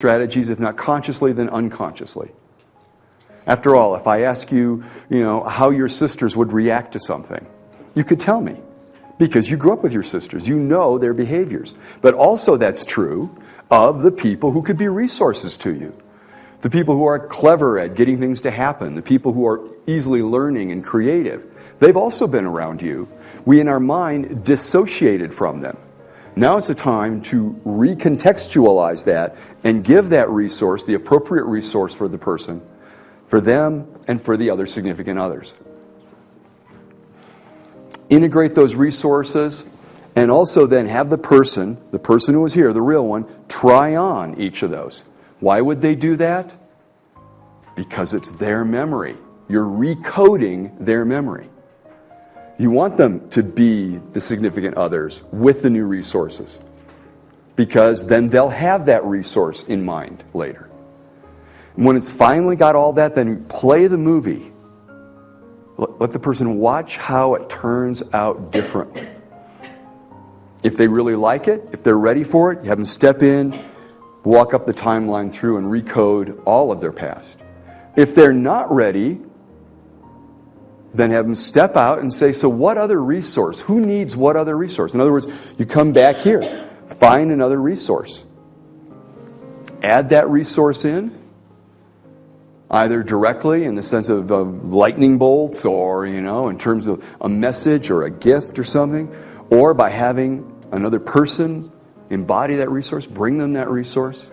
strategies, if not consciously, then unconsciously. After all, if I ask you, how your sisters would react to something, you could tell me because you grew up with your sisters. You know their behaviors. But also that's true of the people who could be resources to you. The people who are clever at getting things to happen. The people who are easily learning and creative. They've also been around you. We, in our mind, dissociated from them. Now it's the time to recontextualize that and give that resource, the appropriate resource for the person, for them, and for the other significant others. Integrate those resources, and also then have the person who was here, the real one, try on each of those. Why would they do that? Because it's their memory. You're recoding their memory. You want them to be the significant others with the new resources, because then they'll have that resource in mind later. And when it's finally got all that, then play the movie. Let the person watch how it turns out differently. If they really like it, if they're ready for it, you have them step in, walk up the timeline through and recode all of their past. If they're not ready, then have them step out and say, so what other resource? Who needs what other resource? In other words, you come back here, find another resource. Add that resource in, either directly in the sense of lightning bolts or, in terms of a message or a gift or something, or by having another person embody that resource, bring them that resource.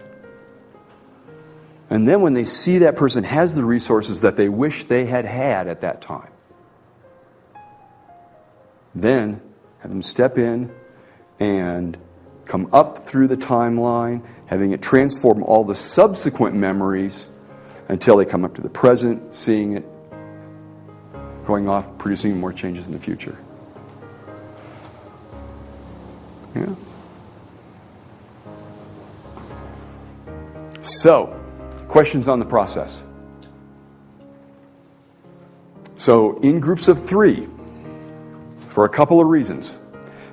And then when they see that person has the resources that they wish they had had at that time, then have them step in and come up through the timeline, having it transform all the subsequent memories until they come up to the present, seeing it, going off, producing more changes in the future. Yeah. So, questions on the process. So, in groups of 3, for a couple of reasons.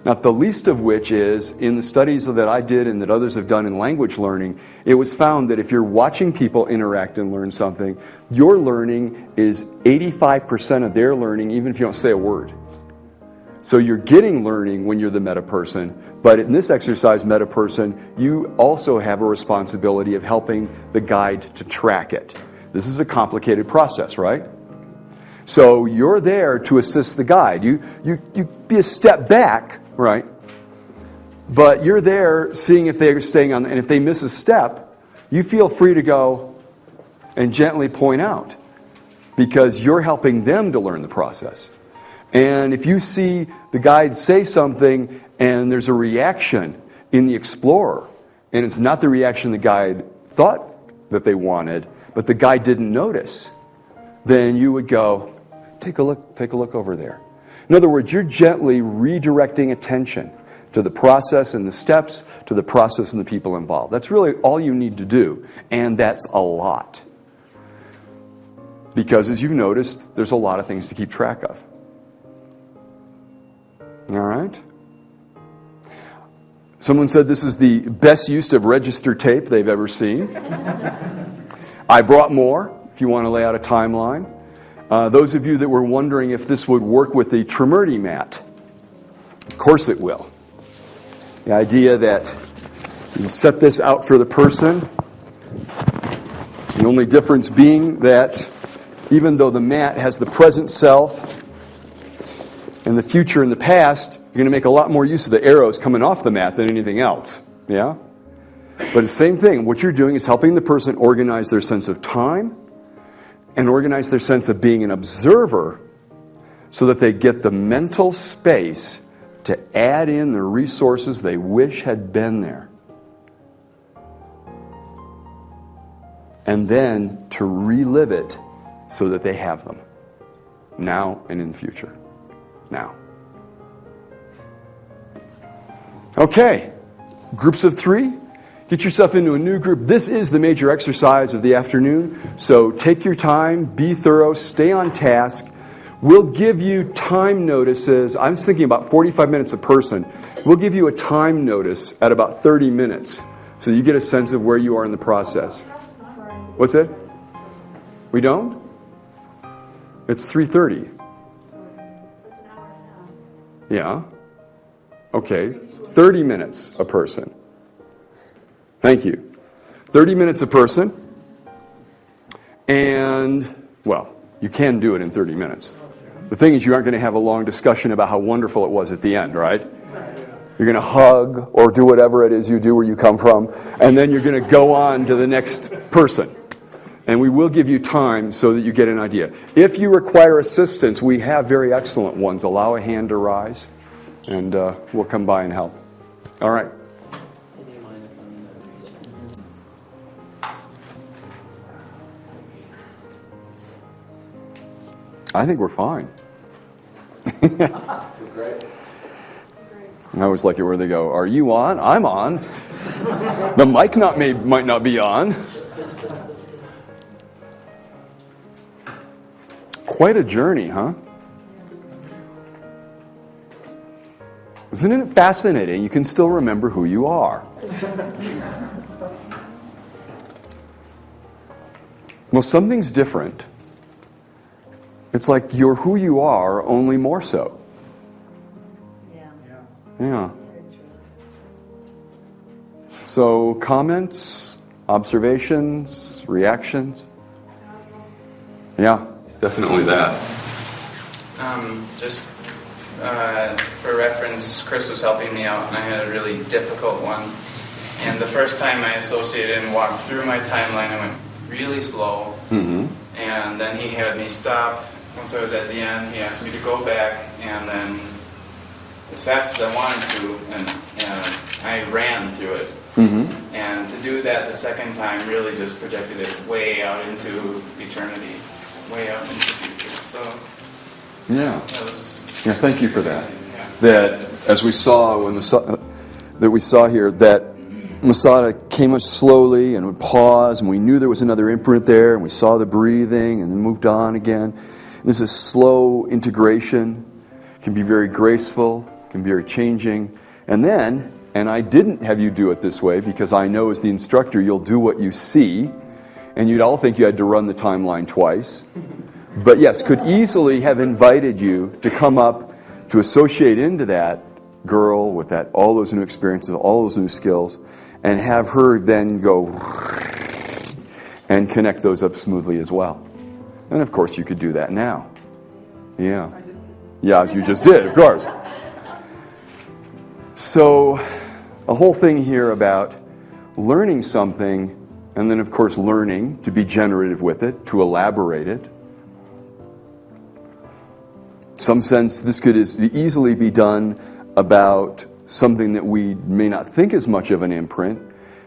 Not the least of which is, in the studies that I did and that others have done in language learning, it was found that if you're watching people interact and learn something, your learning is 85% of their learning, even if you don't say a word. So you're getting learning when you're the meta person, but in this exercise, meta person, you also have a responsibility of helping the guide to track it. This is a complicated process, right? So you're there to assist the guide. You be a step back, right? But you're there seeing if they're staying on, and if they miss a step, you feel free to go and gently point out, because you're helping them to learn the process. And if you see the guide say something and there's a reaction in the explorer, and it's not the reaction the guide thought that they wanted, but the guide didn't notice, then you would go, take a look over there. In other words, you're gently redirecting attention to the process and the steps, to the process and the people involved. That's really all you need to do, and that's a lot. Because as you've noticed, there's a lot of things to keep track of. All right? Someone said this is the best use of register tape they've ever seen. I brought more, if you want to lay out a timeline. Those of you that were wondering if this would work with the Tremurti mat, of course it will. The idea that you set this out for the person, the only difference being that even though the mat has the present self and the future and the past, you're going to make a lot more use of the arrows coming off the mat than anything else. Yeah? But the same thing, what you're doing is helping the person organize their sense of time and organize their sense of being an observer so that they get the mental space to add in the resources they wish had been there. And then to relive it so that they have them now and in the future. Now. Okay, groups of 3. Get yourself into a new group. This is the major exercise of the afternoon. So take your time, be thorough, stay on task. We'll give you time notices. I was thinking about 45 minutes a person. We'll give you a time notice at about 30 minutes so you get a sense of where you are in the process. What's that? We don't? It's 3:30. Yeah. Okay. 30 minutes a person. Thank you. 30 minutes a person. And, well, you can do it in 30 minutes. The thing is, you aren't going to have a long discussion about how wonderful it was at the end, right? You're going to hug or do whatever it is you do where you come from, and then you're going to go on to the next person. And we will give you time so that you get an idea. If you require assistance, we have very excellent ones. Allow a hand to rise, and we'll come by and help. All right. I think we're fine. I always like it where they go, "Are you on?" I'm on. The mic might not be on. Quite a journey, huh? Isn't it fascinating? You can still remember who you are. Well, something's different. It's like you're who you are, only more so. Yeah. So, comments, observations, reactions? Yeah, definitely that. Just for reference, Chris was helping me out, and I had a really difficult one. And the first time I associated and walked through my timeline, I went really slow. Mm-hmm. And then he had me stop. Once I was at the end, he asked me to go back, and then as fast as I wanted to, and I ran through it. Mm-hmm. And to do that the second time really just projected it way out into eternity, way out into the future. So, yeah. Yeah, thank you for that. Yeah. That, as we saw here, that Masada came up slowly and would pause, and we knew there was another imprint there, and we saw the breathing, and then moved on again. This is slow integration, can be very graceful, can be very changing. And then, and I didn't have you do it this way because I know as the instructor you'll do what you see, and you'd all think you had to run the timeline twice. But yes, could easily have invited you to come up to associate into that girl with that all those new experiences, all those new skills, and have her then go and connect those up smoothly as well. And of course you could do that now. Yeah. Yeah, as you just did, of course. So, a whole thing here about learning something, and then of course learning to be generative with it, to elaborate it. In some sense, this could easily be done about something that we may not think as much of an imprint,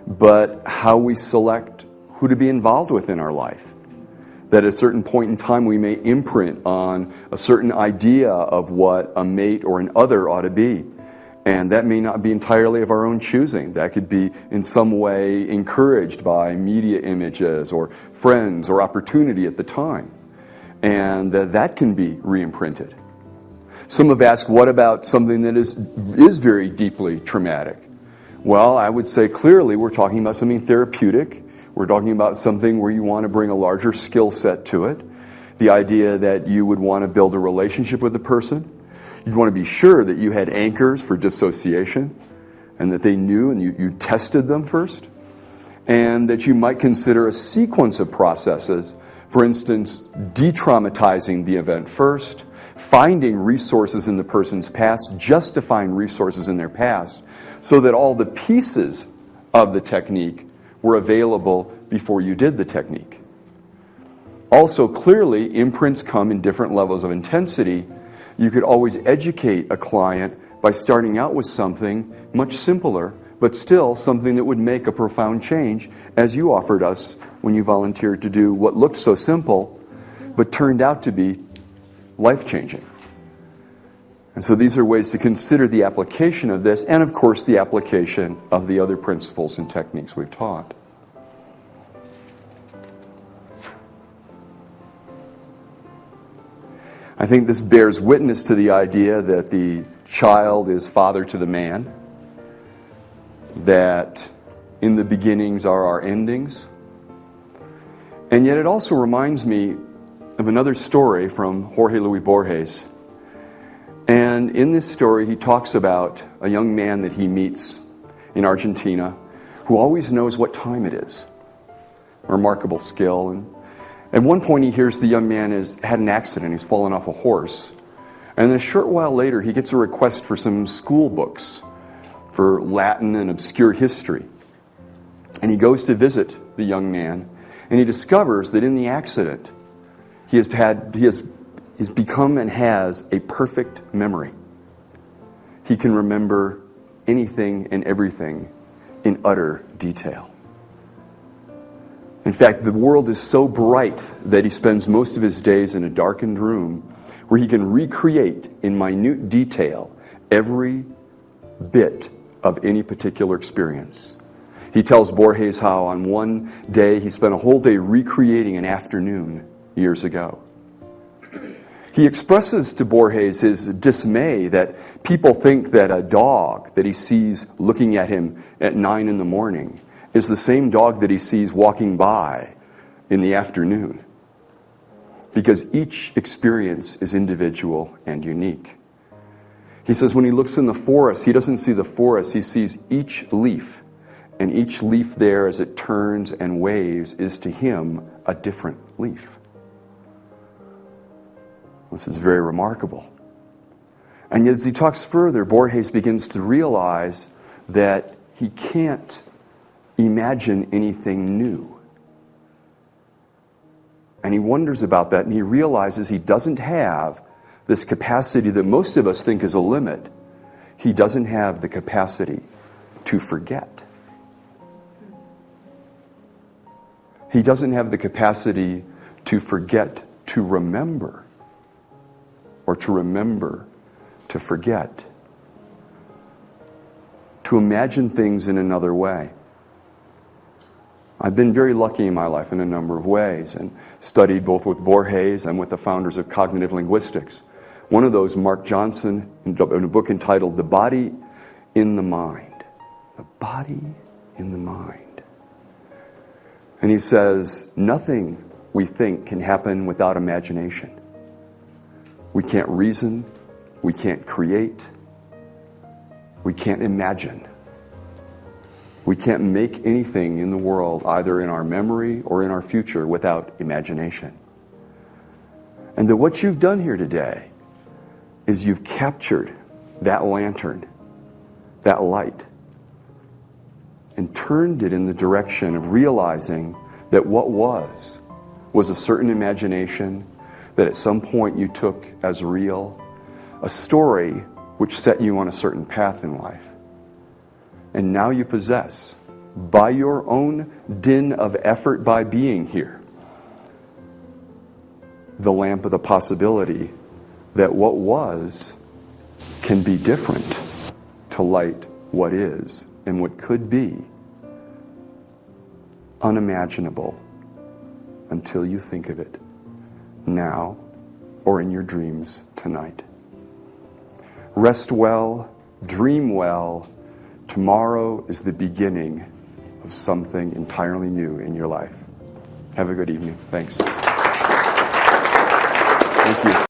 but how we select who to be involved with in our life. That at a certain point in time we may imprint on a certain idea of what a mate or an other ought to be. And that may not be entirely of our own choosing. That could be in some way encouraged by media images or friends or opportunity at the time. And that can be re-imprinted. Some have asked, what about something that is very deeply traumatic? Well, I would say clearly we're talking about something therapeutic. We're talking about something where you want to bring a larger skill set to it. The idea that you would want to build a relationship with the person. You'd want to be sure that you had anchors for dissociation and that they knew and you tested them first. And that you might consider a sequence of processes. For instance, de-traumatizing the event first, finding resources in the person's past, justifying resources in their past, so that all the pieces of the technique were available before you did the technique. Also, clearly, imprints come in different levels of intensity. You could always educate a client by starting out with something much simpler, but still something that would make a profound change, as you offered us when you volunteered to do what looked so simple, but turned out to be life-changing. And so these are ways to consider the application of this, and of course the application of the other principles and techniques we've taught. I think this bears witness to the idea that the child is father to the man, that in the beginnings are our endings. And yet it also reminds me of another story from Jorge Luis Borges. And in this story, he talks about a young man that he meets in Argentina who always knows what time it is. A remarkable skill. And at one point, he hears the young man has had an accident. He's fallen off a horse. And then a short while later, he gets a request for some school books for Latin and obscure history. And he goes to visit the young man, and he discovers that in the accident, he's become and has a perfect memory. He can remember anything and everything in utter detail. In fact, the world is so bright that he spends most of his days in a darkened room where he can recreate in minute detail every bit of any particular experience. He tells Borges how on one day he spent a whole day recreating an afternoon years ago. He expresses to Borges his dismay that people think that a dog that he sees looking at him at 9 in the morning is the same dog that he sees walking by in the afternoon. Because each experience is individual and unique. He says when he looks in the forest, he doesn't see the forest, he sees each leaf. And each leaf there, as it turns and waves, is to him a different leaf. This is very remarkable. And yet as he talks further, Borges begins to realize that he can't imagine anything new. And he wonders about that, and he realizes he doesn't have this capacity that most of us think is a limit. He doesn't have the capacity to forget. He doesn't have the capacity to forget to remember, or to remember to forget, to imagine things in another way. I've been very lucky in my life in a number of ways and studied both with Borges and with the founders of cognitive linguistics. One of those, Mark Johnson, in a book entitled The Body in the Mind. The Body in the Mind. And he says, nothing we think can happen without imagination. We can't reason, we can't create, we can't imagine. We can't make anything in the world, either in our memory or in our future, without imagination. And that what you've done here today is you've captured that lantern, that light, and turned it in the direction of realizing that what was a certain imagination that at some point you took as real, a story which set you on a certain path in life. And now you possess, by your own din of effort by being here, the lamp of the possibility that what was can be different to light what is and what could be unimaginable until you think of it now or in your dreams tonight. Rest well, dream well. Tomorrow is the beginning of something entirely new in your life. Have a good evening. Thanks. Thank you.